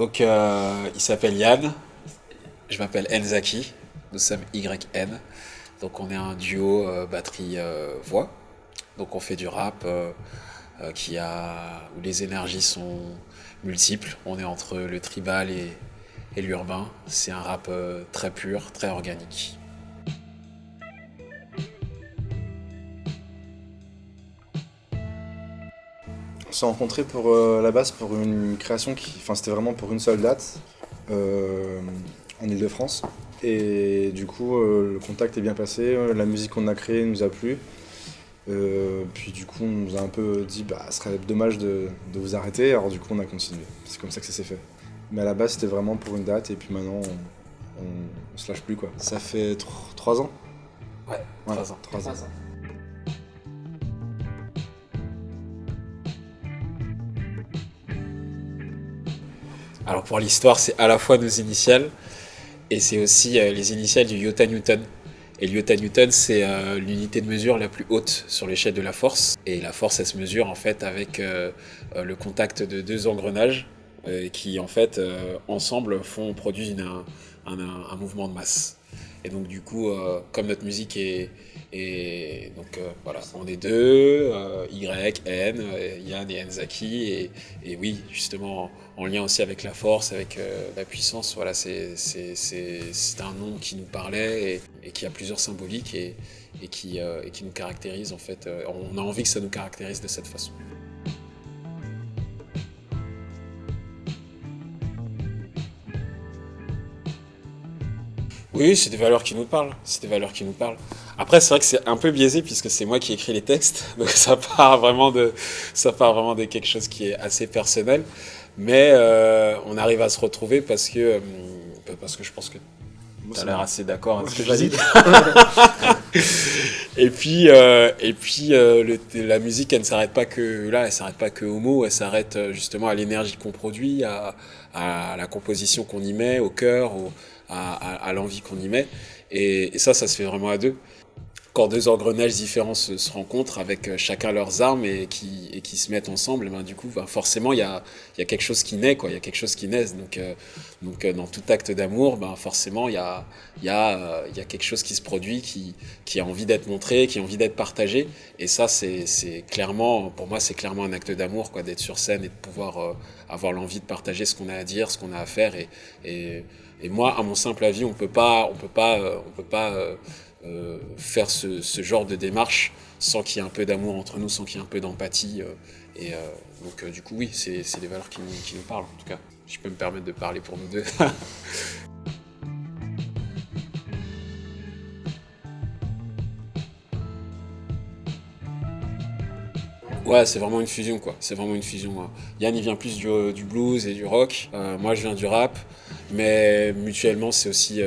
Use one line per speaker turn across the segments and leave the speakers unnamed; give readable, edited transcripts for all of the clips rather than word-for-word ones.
Donc, il s'appelle Yann, je m'appelle Enzaki, nous sommes YN. Donc, on est un duo batterie-voix. Donc, on fait du rap où les énergies sont multiples. On est entre le tribal et l'urbain. C'est un rap très pur, très organique.
On s'est rencontrés pour la base pour une création enfin c'était vraiment pour une seule date euh, en Île-de-France. Et du coup, le contact est bien passé, la musique qu'on a créée nous a plu. Puis du coup, on nous a un peu dit, bah, ce serait dommage de vous arrêter. Alors du coup, on a continué. C'est comme ça que ça s'est fait. Mais à la base, c'était vraiment pour une date, et puis maintenant, on se lâche plus quoi. Ça fait 3 ans.
Ouais,
Ouais,
3 ans.
3 ans.
Alors pour l'histoire, c'est à la fois nos initiales et c'est aussi les initiales du Iota Newton. Et l'Iota Newton, c'est l'unité de mesure la plus haute sur l'échelle de la force. Et la force, elle se mesure en fait avec le contact de deux engrenages qui en fait ensemble produisent un mouvement de masse. Et donc du coup, comme notre musique voilà, on est deux, Y, N, Yann et Enzaki, et oui, justement en lien aussi avec la force, avec la puissance, voilà, c'est un nom qui nous parlait et qui a plusieurs symboliques et qui nous caractérise en fait. On a envie que ça nous caractérise de cette façon. Oui, c'est des valeurs qui nous parlent. C'est des valeurs qui nous parlent. Après, c'est vrai que c'est un peu biaisé puisque c'est moi qui écris les textes, donc ça part vraiment de quelque chose qui est assez personnel. Mais on arrive à se retrouver parce que je pense que
Moi,
tu as
ça
l'air
me-
assez d'accord avec
Moi,
ce
je
que je dis.
valide.
La musique, elle ne s'arrête pas que là, elle s'arrête pas que aux mots, elle s'arrête justement à l'énergie qu'on produit, à la composition qu'on y met, au cœur, à l'envie qu'on y met. Et ça se fait vraiment à deux. Quand deux engrenages différents se rencontrent avec chacun leurs armes et qui se mettent ensemble, ben, du coup, ben, forcément, il y a quelque chose qui naît, quoi. Il y a quelque chose qui naît. Dans tout acte d'amour, ben, forcément, il y a quelque chose qui se produit, qui a envie d'être montré, qui a envie d'être partagé. Et ça, c'est clairement, pour moi, c'est clairement un acte d'amour, quoi, d'être sur scène et de pouvoir avoir l'envie de partager ce qu'on a à dire, ce qu'on a à faire. Et, et moi, à mon simple avis, on peut pas faire ce genre de démarche sans qu'il y ait un peu d'amour entre nous, sans qu'il y ait un peu d'empathie. Du coup, oui, c'est des valeurs qui nous parlent, en tout cas. Je peux me permettre de parler pour nous deux. Ouais, c'est vraiment une fusion, quoi. C'est vraiment une fusion, hein. Yann, il vient plus du blues et du rock. Moi, je viens du rap. Mais mutuellement, c'est aussi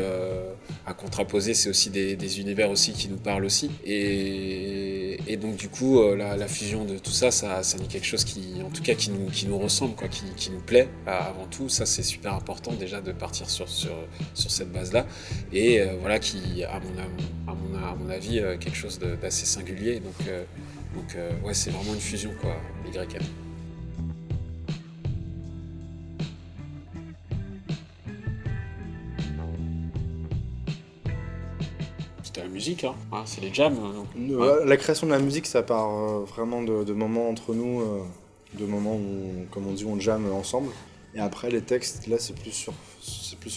à contraposer, c'est aussi des univers aussi qui nous parlent aussi. Et donc, du coup, la fusion de tout ça, ça n'est quelque chose qui, en tout cas, qui nous ressemble, quoi, qui nous plaît avant tout. Ça, c'est super important déjà de partir sur cette base-là. Et voilà, qui, à mon avis, quelque chose d'assez singulier. Ouais, c'est vraiment une fusion, quoi, YM. C'était la musique, hein. Ouais, c'est les jams. Ouais.
La création de la musique, ça part vraiment de moments entre nous, de moments où, comme on dit, on jamme ensemble. Et après, les textes, là, c'est plus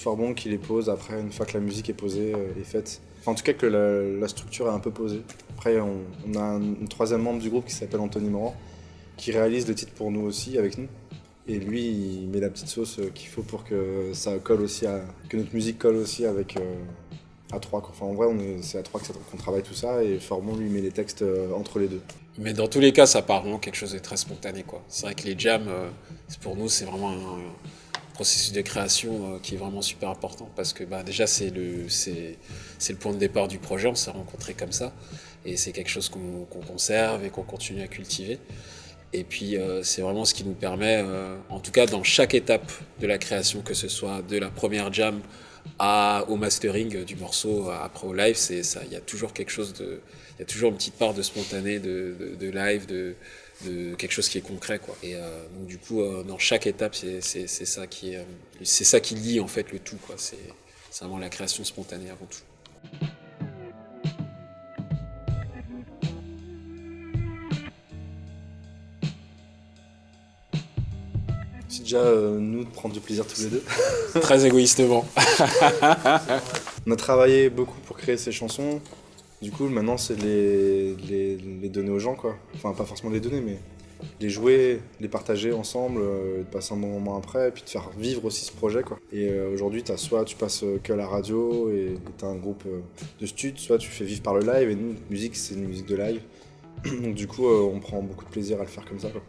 Forbon qui les pose après, une fois que la musique est posée, est faite. Enfin, en tout cas, que la structure est un peu posée. Après, on a un troisième membre du groupe qui s'appelle Anthony Morand, qui réalise le titre pour nous aussi, avec nous. Et lui, il met la petite sauce qu'il faut pour que ça colle aussi que notre musique colle aussi avec à trois, quoi. Enfin, en vrai, c'est à trois qu'on travaille tout ça, et Formon lui met les textes entre les deux.
Mais dans tous les cas, ça part vraiment quelque chose de très spontané, quoi. C'est vrai que les jams, pour nous, c'est vraiment un processus de création qui est vraiment super important parce que bah, déjà, c'est le point de départ du projet. On s'est rencontrés comme ça et c'est quelque chose qu'on conserve et qu'on continue à cultiver. Et puis, c'est vraiment ce qui nous permet, en tout cas dans chaque étape de la création, que ce soit de la première jam au mastering du morceau, après au live, c'est ça, il y a toujours quelque chose il y a toujours une petite part de spontané, de live, de quelque chose qui est concret, quoi. Et donc du coup, dans chaque étape, c'est ça qui lie en fait le tout, quoi. C'est vraiment la création spontanée avant tout.
C'est déjà nous de prendre du plaisir tous les deux.
Très égoïstement.
On a travaillé beaucoup pour créer ces chansons. Du coup, maintenant, c'est les donner aux gens, quoi. Enfin, pas forcément les donner, mais les jouer, les partager ensemble, de passer un bon moment après, et puis de faire vivre aussi ce projet, quoi. Et aujourd'hui, soit tu passes que à la radio et t'as un groupe de stud, soit tu fais vivre par le live, et nous, notre musique, c'est une musique de live. Donc du coup, on prend beaucoup de plaisir à le faire comme ça, quoi.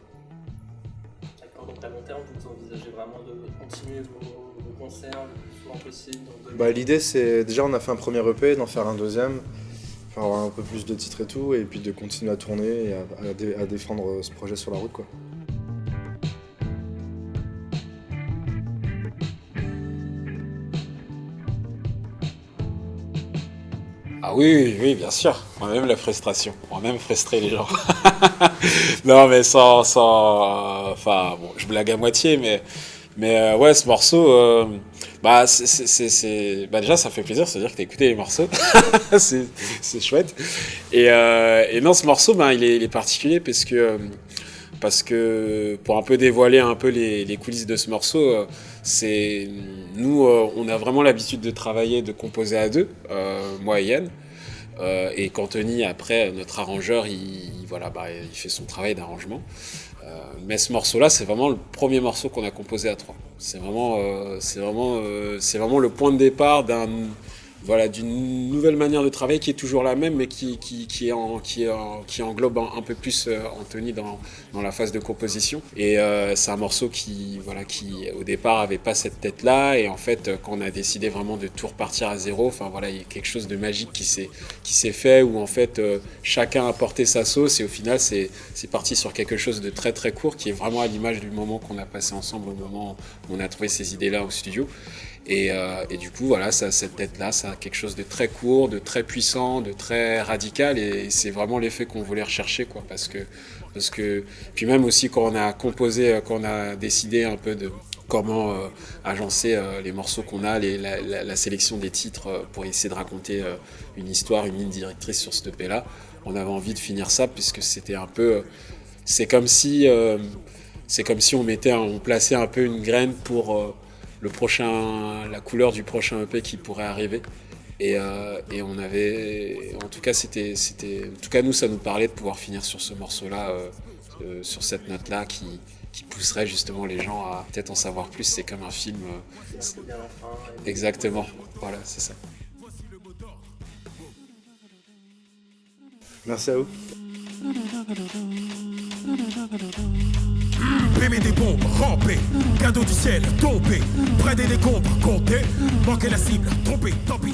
D'accord, donc à long terme, vous envisagez vraiment de continuer vos concerts le plus souvent possible
L'idée, c'est déjà, on a fait un premier EP, d'en faire un deuxième, faire avoir un peu plus de titres et tout, et puis de continuer à tourner et à défendre ce projet sur la route, quoi.
Ah oui, bien sûr. On aime la frustration. On aime frustrer les gens. Non, mais enfin, bon, je blague à moitié, mais ouais, ce morceau, déjà, ça fait plaisir, c'est-à-dire que t'as écouté les morceaux. c'est chouette. Et non, ce morceau, il est particulier parce que pour un peu dévoiler un peu les coulisses de ce morceau, nous, on a vraiment l'habitude de travailler, de composer à deux, moi et Yann. Et qu'Anthony, après, notre arrangeur, il fait son travail d'arrangement. Mais ce morceau-là, c'est vraiment le premier morceau qu'on a composé à trois. C'est vraiment le point de départ d'une nouvelle manière de travailler qui est toujours la même, mais qui englobe un peu plus Anthony dans la phase de composition. Et c'est un morceau qui au départ avait pas cette tête-là, et en fait quand on a décidé vraiment de tout repartir à zéro, il y a quelque chose de magique qui s'est fait, où en fait chacun a apporté sa sauce, et au final c'est parti sur quelque chose de très très court, qui est vraiment à l'image du moment qu'on a passé ensemble, au moment où on a trouvé ces idées-là au studio. Et du coup, cette tête-là, ça a quelque chose de très court, de très puissant, de très radical, et c'est vraiment l'effet qu'on voulait rechercher, quoi, parce que puis même aussi quand on a composé, quand on a décidé un peu de comment agencer les morceaux qu'on a, la sélection des titres pour essayer de raconter une histoire, une ligne directrice sur ce EP-là, on avait envie de finir ça, puisque c'était un peu, c'est comme si on plaçait un peu une graine pour la couleur du prochain EP qui pourrait arriver. Et on avait, en tout cas nous, ça nous parlait de pouvoir finir sur ce morceau-là, sur cette note-là qui pousserait justement les gens à peut-être en savoir plus. C'est comme un film. Exactement, voilà, c'est ça.
Merci à vous.
Bébé des bombes, rampé, cadeau du ciel, tombé, près des décombres, compté, manquer la cible, trompé, tant pis.